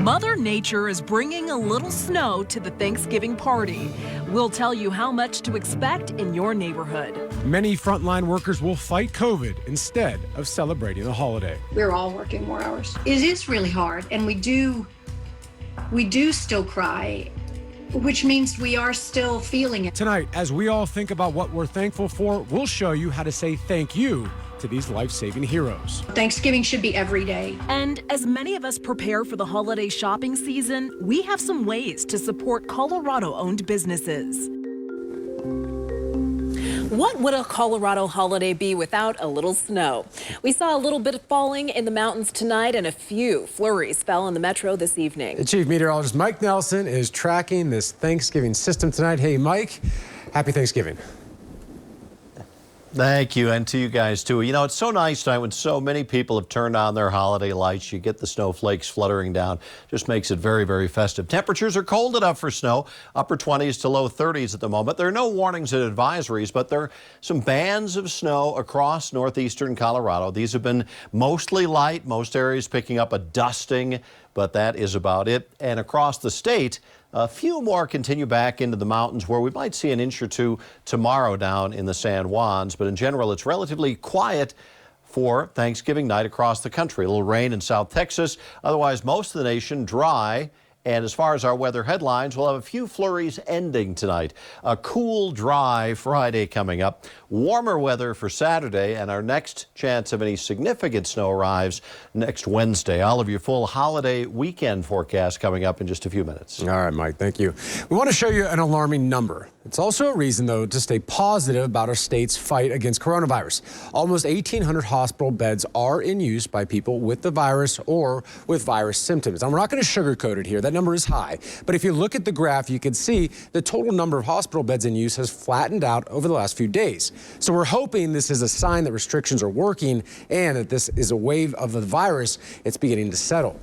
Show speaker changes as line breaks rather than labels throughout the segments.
Mother Nature is bringing a little snow to the Thanksgiving party. We'll tell you how much to expect in your neighborhood.
Many frontline workers will fight COVID instead of celebrating the holiday.
We're all working more hours. It is really hard, and we do still cry, which means we are still feeling it.
Tonight, as we all think about what we're thankful for, we'll show you how to say thank you to these life-saving heroes.
Thanksgiving should be every day.
And as many of us prepare for the holiday shopping season, we have some ways to support Colorado-owned businesses. What would a Colorado holiday be without a little snow? We saw a little bit of falling in the mountains tonight, and a few flurries fell in the metro this evening.
Chief Meteorologist Mike Nelson is tracking this Thanksgiving system tonight. Hey, Mike, happy Thanksgiving.
Thank you, and to you guys too. You know, it's so nice tonight when so many people have turned on their holiday lights. You get the snowflakes fluttering down. Just makes it very, very festive. Temperatures are cold enough for snow, upper 20s to low 30s at the moment. There are no warnings and advisories, but there are some bands of snow across northeastern Colorado. These have been mostly light, most areas picking up a dusting, but that is about it. And across the state, a few more continue back into the mountains where we might see an inch or two tomorrow down in the San Juans. But in general, it's relatively quiet for Thanksgiving night across the country. A little rain in South Texas. Otherwise, most of the nation dry. And as far as our weather headlines, we'll have a few flurries ending tonight. A cool, dry Friday coming up. Warmer weather for Saturday, and our next chance of any significant snow arrives next Wednesday. All of your full holiday weekend forecast coming up in just a few minutes.
All right, Mike, thank you. We want to show you an alarming number. It's also a reason, though, to stay positive about our state's fight against coronavirus. Almost 1,800 hospital beds are in use by people with the virus or with virus symptoms. And we're not going to sugarcoat it here. That number is high. But if you look at the graph, you can see the total number of hospital beds in use has flattened out over the last few days. So we're hoping this is a sign that restrictions are working and that this is a wave of the virus. It's beginning to settle.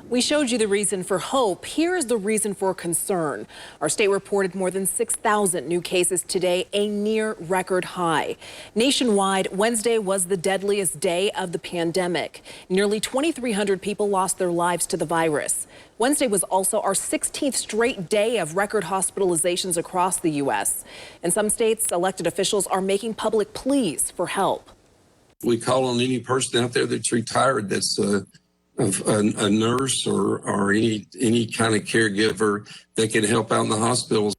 We showed you the reason for hope. Here is the reason for concern. Our state reported more than 6,000 new cases today, a near record high. Nationwide, Wednesday was the deadliest day of the pandemic. Nearly 2,300 people lost their lives to the virus. Wednesday was also our 16th straight day of record hospitalizations across the U.S. In some states, elected officials are making public pleas for help.
We call on any person out there that's retired that's a nurse or any kind of caregiver that can help out in the hospitals.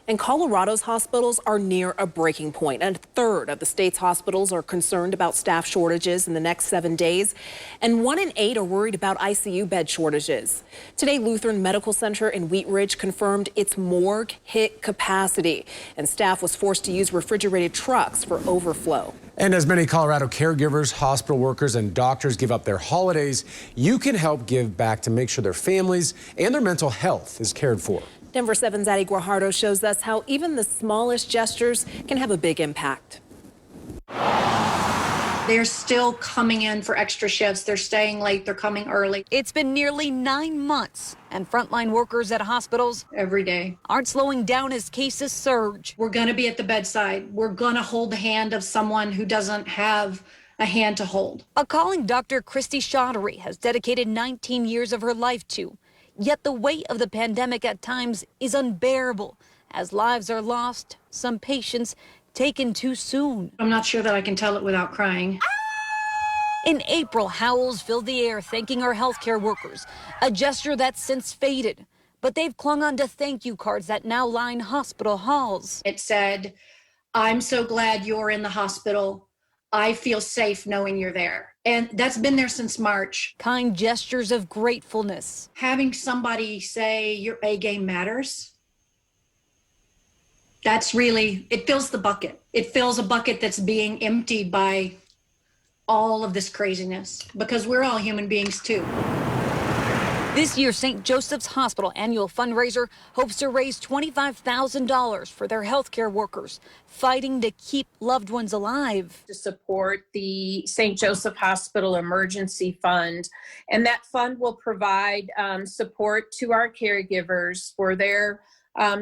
And Colorado's hospitals are near a breaking point. A third of the state's hospitals are concerned about staff shortages in the next 7 days. And 1 in 8 are worried about ICU bed shortages. Today, Lutheran Medical Center in Wheat Ridge confirmed its morgue hit capacity, and staff was forced to use refrigerated trucks for overflow.
And as many Colorado caregivers, hospital workers, and doctors give up their holidays, you can help give back to make sure their families and their mental health is cared for.
Denver7's Addie Guajardo shows us how even the smallest gestures can have a big impact.
They're still coming in for extra shifts. They're staying late. They're coming early.
It's been nearly 9 months, and frontline workers at hospitals
Every day.
aren't slowing down as cases surge.
We're going to be at the bedside. We're going to hold the hand of someone who doesn't have a hand to hold.
A calling Dr. Christy Chaudhary has dedicated 19 years of her life to. Yet the weight of the pandemic at times is unbearable as lives are lost, some patients taken too soon.
I'm not sure that I can tell it without crying.
In April, howls filled the air thanking our healthcare workers, a gesture that's since faded. But they've clung on to thank you cards that now line hospital halls.
It said, "I'm so glad you're in the hospital. I feel safe knowing you're there." And that's been there since March.
Kind gestures of gratefulness.
Having somebody say your A game matters, that's really, it fills the bucket. It fills a bucket that's being emptied by all of this craziness, because we're all human beings too.
This year, St. Joseph's Hospital annual fundraiser hopes to raise $25,000 for their healthcare workers fighting to keep loved ones alive.
To support the St. Joseph Hospital Emergency Fund, and that fund will provide support to our caregivers for their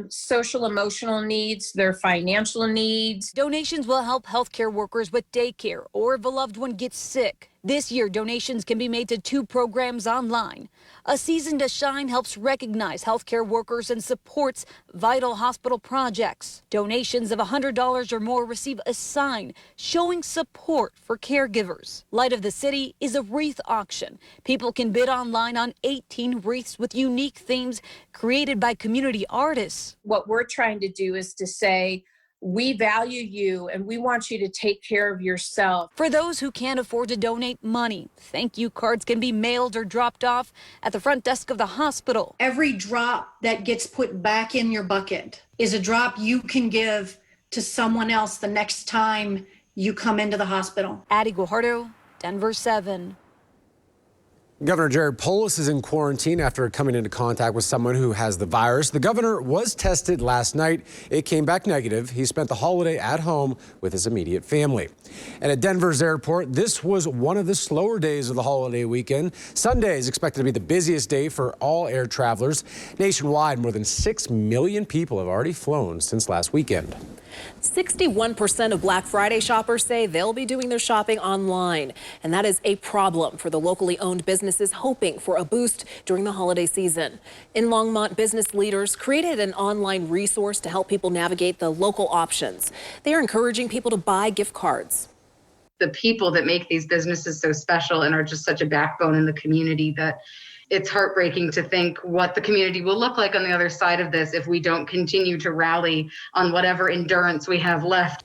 social emotional needs, their financial needs.
Donations will help healthcare workers with daycare or if a loved one gets sick. This year, donations can be made to 2 programs online. A Season to Shine helps recognize healthcare workers and supports vital hospital projects. Donations of $100 or more receive a sign showing support for caregivers. Light of the City is a wreath auction. People can bid online on 18 wreaths with unique themes created by community artists.
What we're trying to do is to say, we value you and we want you to take care of yourself.
For those who can't afford to donate money, thank you cards can be mailed or dropped off at the front desk of the hospital.
Every drop that gets put back in your bucket is a drop you can give to someone else the next time you come into the hospital.
Addie Guajardo, Denver 7.
Governor Jared Polis is in quarantine after coming into contact with someone who has the virus. The governor was tested last night. It came back negative. He spent the holiday at home with his immediate family. And at Denver's airport, this was one of the slower days of the holiday weekend. Sunday is expected to be the busiest day for all air travelers. Nationwide, more than 6 million people have already flown since last weekend.
61% of Black Friday shoppers say they'll be doing their shopping online, and that is a problem for the locally owned businesses hoping for a boost during the holiday season. In Longmont, business leaders created an online resource to help people navigate the local options. They are encouraging people to buy gift cards.
The people that make these businesses so special and are just such a backbone in the community that it's heartbreaking to think what the community will look like on the other side of this if we don't continue to rally on whatever endurance we have left.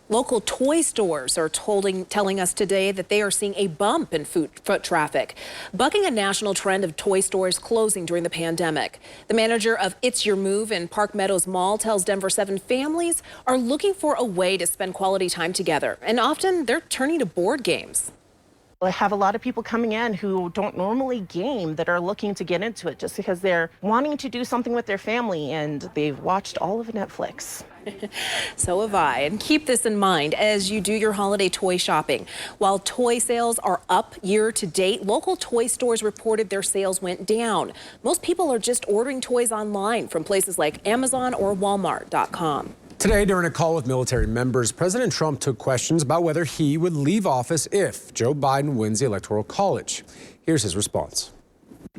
Local toy stores are telling us today that they are seeing a bump in foot traffic, bucking a national trend of toy stores closing during the pandemic. The manager of It's Your Move in Park Meadows Mall tells Denver7 families are looking for a way to spend quality time together, and often they're turning to board games.
I have a lot of people coming in who don't normally game that are looking to get into it just because they're wanting to do something with their family and they've watched all of Netflix.
So have I. And keep this in mind as you do your holiday toy shopping. While toy sales are up year to date, local toy stores reported their sales went down. Most people are just ordering toys online from places like Amazon or Walmart.com.
Today, during a call with military members, President Trump took questions about whether he would leave office if Joe Biden wins the Electoral College. Here's his response.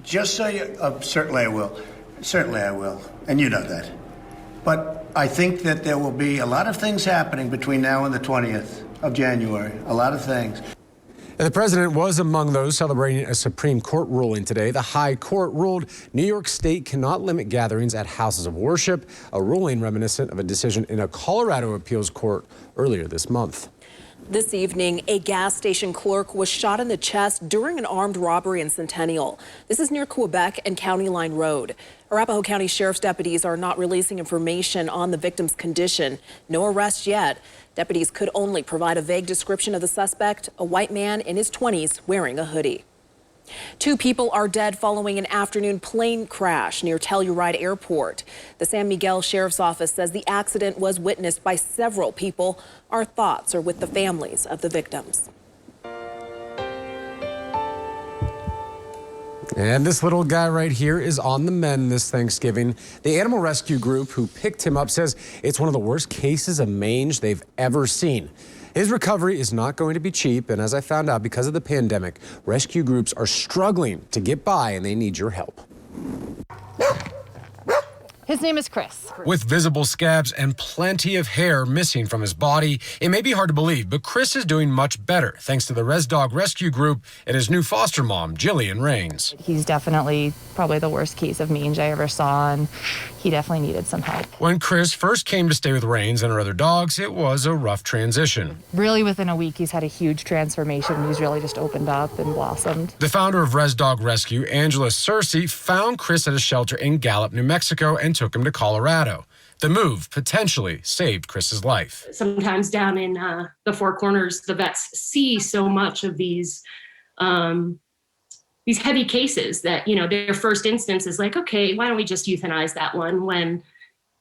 Just so you, certainly I will. Certainly I will. And you know that. But I think that there will be a lot of things happening between now and the 20th of January. A lot of things.
And the president was among those celebrating a Supreme Court ruling today. The High Court ruled New York State cannot limit gatherings at houses of worship, a ruling reminiscent of a decision in a Colorado appeals court earlier this month.
This evening, a gas station clerk was shot in the chest during an armed robbery in Centennial. This is near Quebec and County Line Road. Arapahoe County Sheriff's deputies are not releasing information on the victim's condition. No arrest yet. Deputies could only provide a vague description of the suspect, a white man in his 20s wearing a hoodie. 2 people are dead following an afternoon plane crash near Telluride Airport. The San Miguel Sheriff's Office says the accident was witnessed by several people. Our thoughts are with the families of the victims.
And this little guy right here is on the mend this Thanksgiving. The animal rescue group who picked him up says it's one of the worst cases of mange they've ever seen. His recovery is not going to be cheap, and as I found out, because of the pandemic, rescue groups are struggling to get by, and they need your help.
His name is Chris.
With visible scabs and plenty of hair missing from his body, it may be hard to believe, but Chris is doing much better thanks to the Res Dog Rescue Group and his new foster mom, Jillian Rains.
He's definitely probably the worst case of mange I ever saw, and he definitely needed some help.
When Chris first came to stay with Rains and her other dogs, it was a rough transition.
Really, within a week, he's had a huge transformation. He's really just opened up and blossomed.
The founder of Res Dog Rescue, Angela Searcy, found Chris at a shelter in Gallup, New Mexico, and took him to Colorado. The move potentially saved Chris's life.
Sometimes down in the Four Corners, the vets see so much of these heavy cases that, you know, their first instance is like, okay, why don't we just euthanize that one, when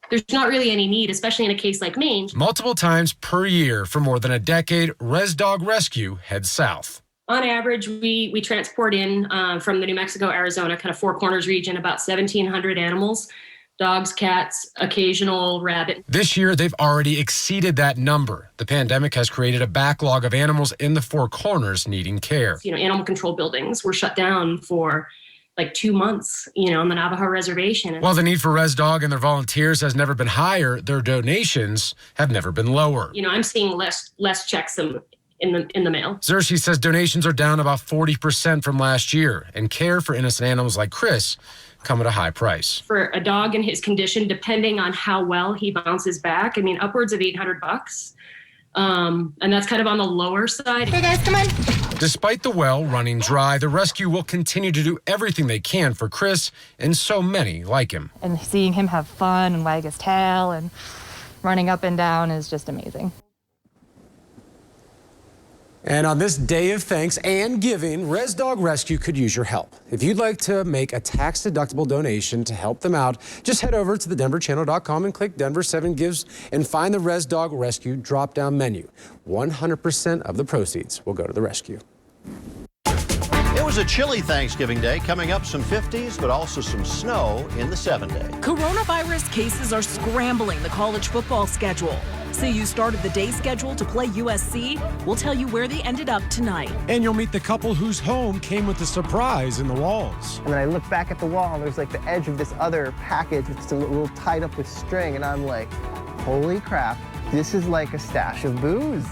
there's not really any need, especially in a case like mange.
Multiple times per year for more than a decade, Res Dog Rescue heads south.
On average, we transport in from the New Mexico, Arizona, kind of Four Corners region, about 1,700 animals. dogs, cats, occasional rabbit.
This year, they've already exceeded that number. The pandemic has created a backlog of animals in the Four Corners needing care.
Animal control buildings were shut down for like 2 months, on the Navajo reservation.
While the need for Res Dog and their volunteers has never been higher, their donations have never been lower.
I'm seeing less checks in the mail.
Xerxes says donations are down about 40% from last year, and care for innocent animals like Chris come at a high price.
For a dog in his condition, depending on how well he bounces back, upwards of $800. And that's kind of on the lower side.
Hey guys, come on.
Despite the well running dry, the rescue will continue to do everything they can for Chris and so many like him.
And seeing him have fun and wag his tail and running up and down is just amazing.
And on this day of thanks and giving, Res Dog Rescue could use your help. If you'd like to make a tax-deductible donation to help them out, just head over to thedenverchannel.com and click Denver7 Gives and find the Res Dog Rescue drop-down menu. 100% of the proceeds will go to the rescue.
It was a chilly Thanksgiving Day. Coming up, some 50s, but also some snow in the 7-day.
Coronavirus cases are scrambling the college football schedule. CU started the day schedule to play USC. We'll tell you where they ended up tonight.
And you'll meet the couple whose home came with a surprise in the walls.
And then I look back at the wall, and there's like the edge of this other package that's a little tied up with string, and I'm like, holy crap, this is like a stash of booze.